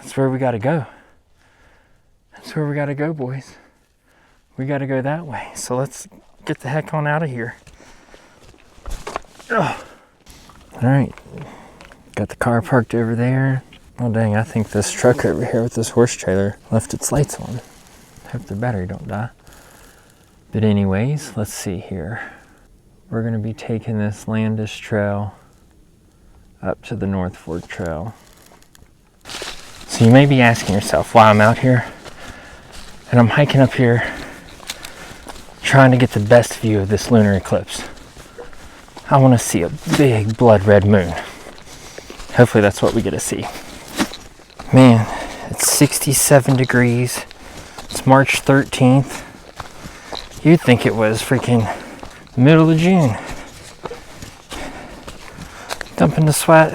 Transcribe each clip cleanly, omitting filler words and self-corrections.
That's where we gotta go. That's where we gotta go, boys. We gotta go that way. So let's get the heck on out of here. Ugh. All right, got the car parked over there. Oh dang, I think this truck over here with this horse trailer left its lights on. Hope the battery don't die. But anyways, let's see here. We're gonna be taking this Landis Trail up to the North Fork Trail. So you may be asking yourself why I'm out here. And I'm hiking up here trying to get the best view of this lunar eclipse. I want to see a big blood red moon. Hopefully that's what we get to see. Man, it's 67 degrees. It's March 13th. You'd think it was freaking middle of June. Dumping the sweat.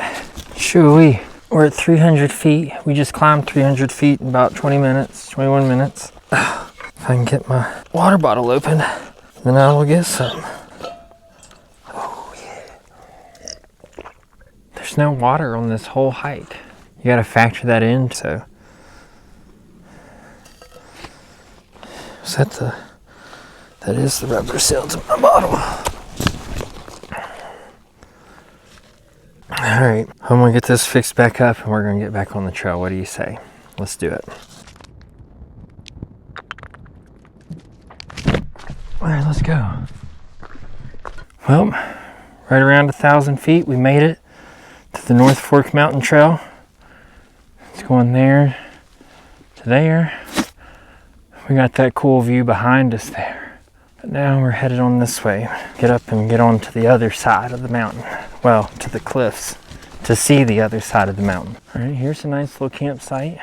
Shoo-wee. We're at 300 feet. We just climbed 300 feet in about 20 minutes, 21 minutes. If I can get my water bottle open, then I will get some. Oh, yeah. There's no water on this whole hike. You gotta factor that in, so. That is the rubber seal to my bottle. All right, I'm gonna get this fixed back up and we're gonna get back on the trail. What do you say? Let's do it. All right, let's go. Well, right around 1,000 feet, we made it to the North Fork Mountain Trail. It's going there to there. We got that cool view behind us there. But now we're headed on this way. Get up and get on to the other side of the mountain. Well, to the cliffs to see the other side of the mountain. All right, here's a nice little campsite.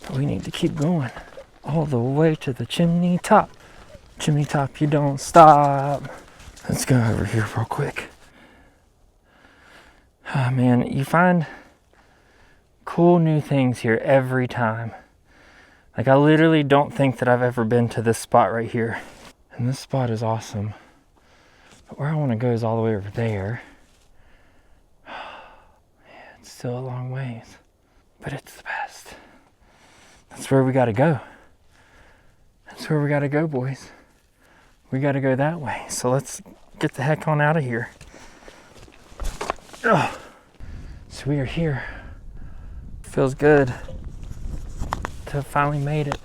But we need to keep going all the way to the chimney top. Chimney top, you don't stop. Let's go over here real quick. Oh man, you find cool new things here every time. Like, I literally don't think that I've ever been to this spot right here. And this spot is awesome. But where I want to go is all the way over there. Yeah, it's still a long ways. But it's the best. That's where we got to go. That's where we got to go, boys. We got to go that way. So let's get the heck on out of here. Ugh. So we are here. Feels good to have finally made it.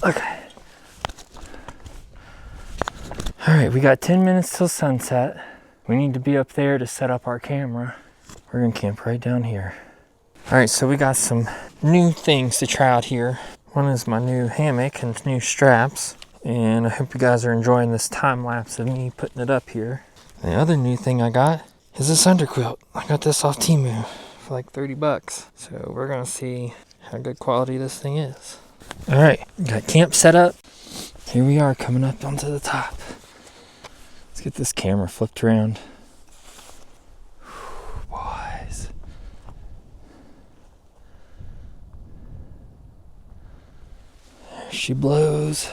Okay. All right, we got 10 minutes till sunset. We need to be up there to set up our camera. We're gonna camp right down here. All right, so we got some new things to try out here. One is my new hammock and new straps. And I hope you guys are enjoying this time lapse of me putting it up here. And the other new thing I got is this underquilt. I got this off Temu for like 30 bucks. So we're gonna see how good quality this thing is. All right, got camp set up. Here we are coming up onto the top. Let's get this camera flipped around. Boys. There she blows.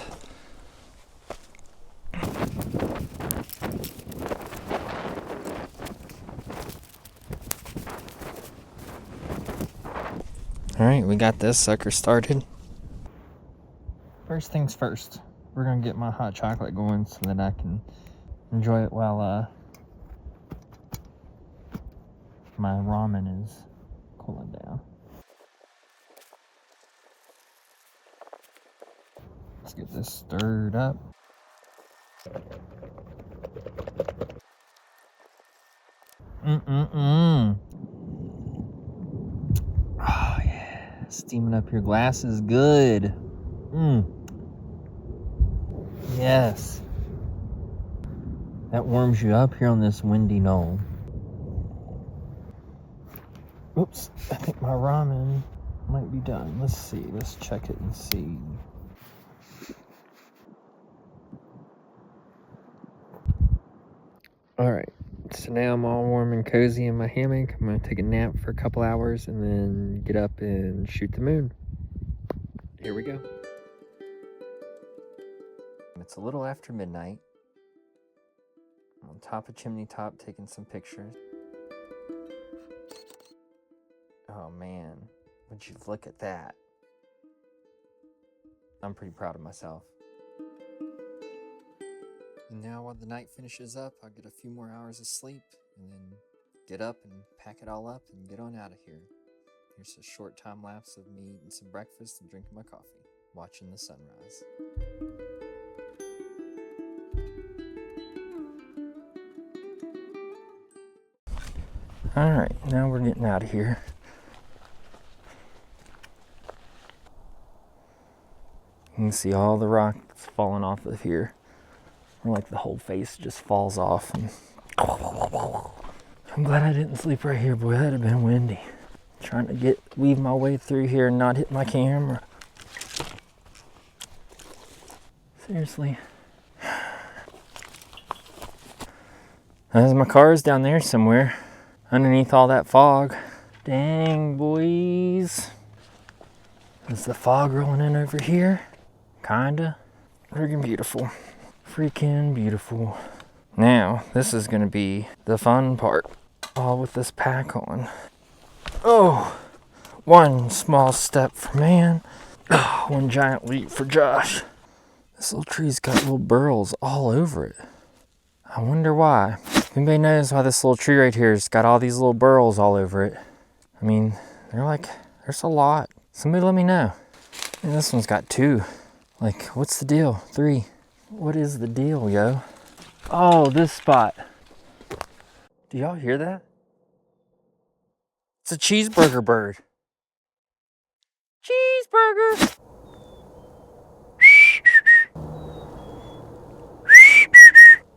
All right, we got this sucker started. First things first, we're gonna get my hot chocolate going so that I can enjoy it while my ramen is cooling down. Let's get this stirred up. Oh yeah, steaming up your glass is good. Yes. That warms you up here on this windy knoll. Oops, I think my ramen might be done. Let's see, let's check it and see. All right, so now I'm all warm and cozy in my hammock. I'm gonna take a nap for a couple hours and then get up and shoot the moon. Here we go. It's a little after midnight. I'm on top of Chimney Top taking some pictures. Oh man, would you look at that? I'm pretty proud of myself. And now while the night finishes up, I'll get a few more hours of sleep and then get up and pack it all up and get on out of here. Here's a short time lapse of me eating some breakfast and drinking my coffee, watching the sunrise. Alright, now we're getting out of here. You can see all the rocks falling off of here. Or like the whole face just falls off. And I'm glad I didn't sleep right here, boy. That'd have been windy. Trying to weave my way through here and not hit my camera. Seriously. As my car is down there somewhere, underneath all that fog. Dang, boys. Is the fog rolling in over here? Kinda. Friggin' beautiful. Freaking beautiful. Now, this is gonna be the fun part. All with this pack on. Oh, one small step for man. Oh, one giant leap for Josh. This little tree's got little burls all over it. I wonder why. If anybody knows why this little tree right here has got all these little burls all over it. I mean, there's a lot. Somebody let me know. And this one's got 2. Like, what's the deal? 3. What is the deal, yo? Oh, this spot. Do y'all hear that? It's a cheeseburger bird. Cheeseburger!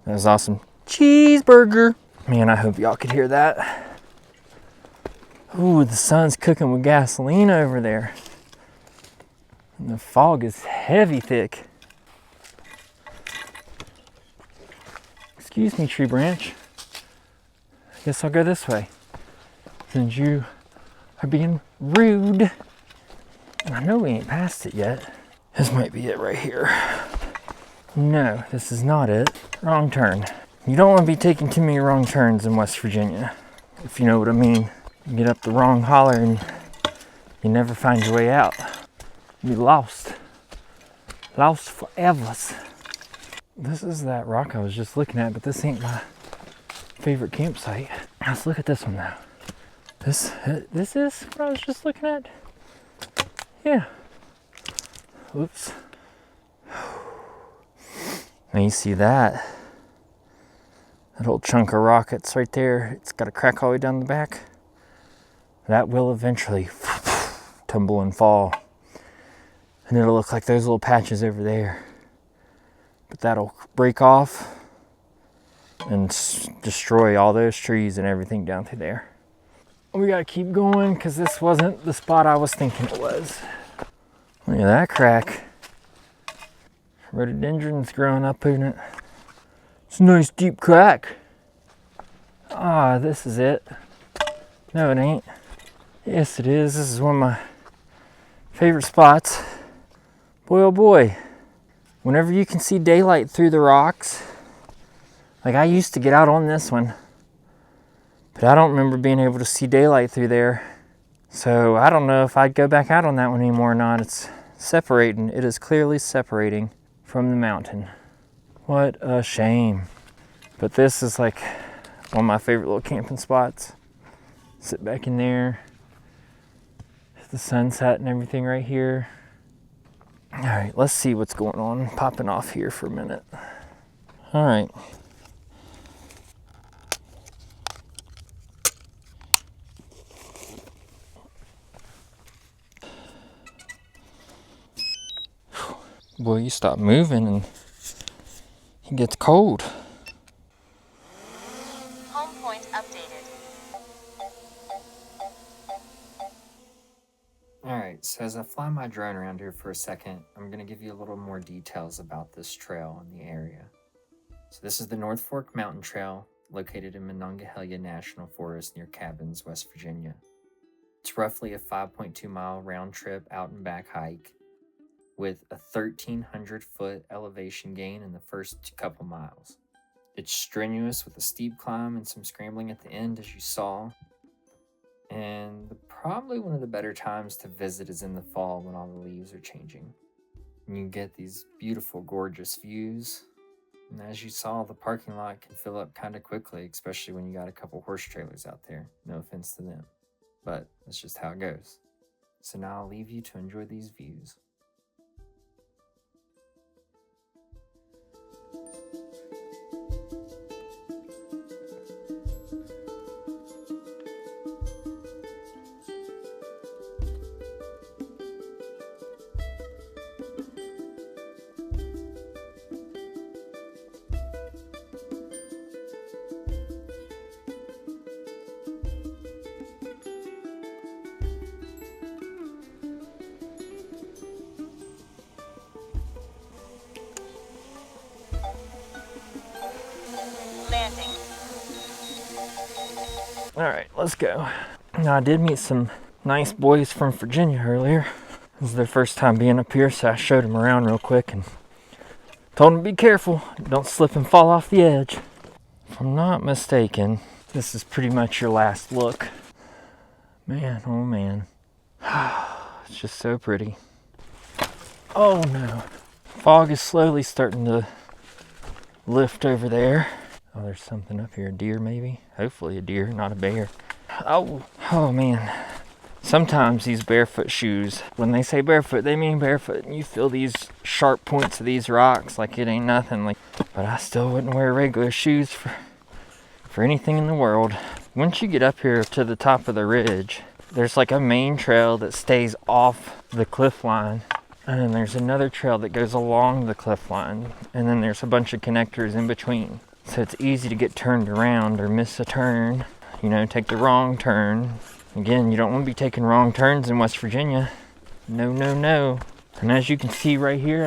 That was awesome. Cheeseburger! Man, I hope y'all could hear that. Ooh, the sun's cooking with gasoline over there. And the fog is heavy thick. Excuse me, tree branch. I guess I'll go this way. Since you are being rude. And I know we ain't past it yet. This might be it right here. No, this is not it. Wrong turn. You don't want to be taking too many wrong turns in West Virginia. If you know what I mean. You get up the wrong holler and you never find your way out. You're lost. Lost forever. This is that rock I was just looking at, but this ain't my favorite campsite. Let's look at this one now. This is what I was just looking at? Yeah. Oops. Now you see that? That old chunk of rock that's right there. It's got a crack all the way down the back. That will eventually tumble and fall. And it'll look like those little patches over there. But that'll break off and destroy all those trees and everything down through there. We gotta keep going because this wasn't the spot I was thinking it was. Look at that crack. Rhododendron's growing up in it. It's a nice deep crack. Ah, this is it. No, it ain't. Yes, it is. This is one of my favorite spots. Boy, oh boy. Whenever you can see daylight through the rocks, like I used to get out on this one, but I don't remember being able to see daylight through there. So I don't know if I'd go back out on that one anymore or not. It's separating. It is clearly separating from the mountain. What a shame. But this is like one of my favorite little camping spots. Sit back in there. The sunset and everything right here. All right, let's see what's going on. Popping off here for a minute. All right. Boy, you stop moving and it gets cold. Home point updated. Alright, so as I fly my drone around here for a second, I'm going to give you a little more details about this trail in the area. So this is the North Fork Mountain Trail, located in Monongahela National Forest near Cabins, West Virginia. It's roughly a 5.2 mile round trip out and back hike. with a 1,300-foot elevation gain in the first couple miles. It's strenuous with a steep climb and some scrambling at the end, as you saw. And probably one of the better times to visit is in the fall when all the leaves are changing. And you get these beautiful, gorgeous views. And as you saw, the parking lot can fill up kind of quickly, especially when you got a couple horse trailers out there. No offense to them, but that's just how it goes. So now I'll leave you to enjoy these views. Landing. All right, let's go. Now, I did meet some nice boys from Virginia earlier. This is their first time being up here, so I showed them around real quick and told them to be careful. Don't slip and fall off the edge. If I'm not mistaken, this is pretty much your last look. Man, oh man. It's just so pretty. Oh no. Fog is slowly starting to lift over there. Oh, there's something up here. A deer, maybe? Hopefully a deer, not a bear. Oh man. Sometimes these barefoot shoes, when they say barefoot, they mean barefoot. And you feel these sharp points of these rocks like it ain't nothing. But I still wouldn't wear regular shoes for anything in the world. Once you get up here to the top of the ridge, there's like a main trail that stays off the cliff line. And then there's another trail that goes along the cliff line. And then there's a bunch of connectors in between. So it's easy to get turned around or miss a turn, take the wrong turn. Again, you don't want to be taking wrong turns in West Virginia. No, no, no. And as you can see right here,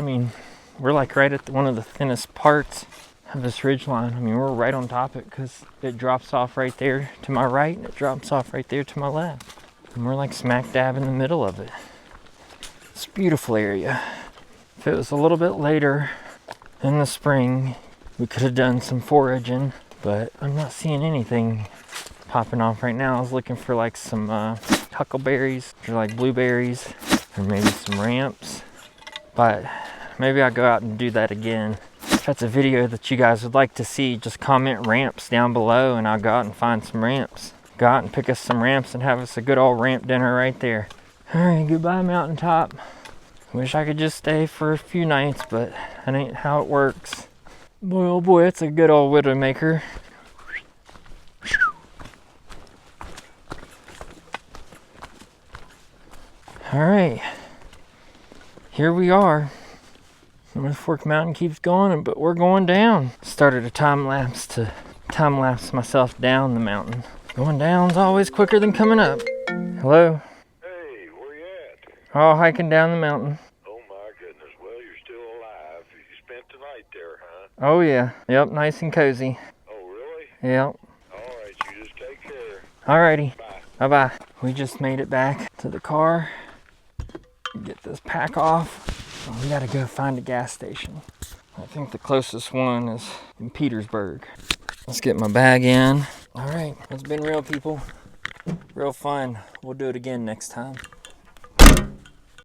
we're like right at one of the thinnest parts of this ridge line. We're right on top of it because it drops off right there to my right and it drops off right there to my left. And we're like smack dab in the middle of it. It's a beautiful area. If it was a little bit later in the spring, we could have done some foraging, but I'm not seeing anything popping off right now. I was looking for like some huckleberries or like blueberries or maybe some ramps, but maybe I'll go out and do that again. If that's a video that you guys would like to see, just comment ramps down below and I'll go out and find some ramps. Go out and pick us some ramps and have us a good old ramp dinner right there. All right, goodbye mountaintop. Wish I could just stay for a few nights, but that ain't how it works. Boy, oh boy, it's a good old widowmaker. All right, here we are. North Fork Mountain keeps going, but we're going down. Started a time lapse to time lapse myself down the mountain. Going down's always quicker than coming up. Hello? Hey, where you at? Oh, hiking down the mountain. Oh my goodness, well you're still alive. You spent the night there, huh? Oh yeah, yep, nice and cozy. Oh really? Yep. Alright, you just take care. Alrighty, Bye. bye-bye. We just made it back to the car. Get this pack off. We gotta go find a gas station. I think the closest one is in Petersburg. Let's get my bag in. All right, it's been real, people. Real fun. We'll do it again next time.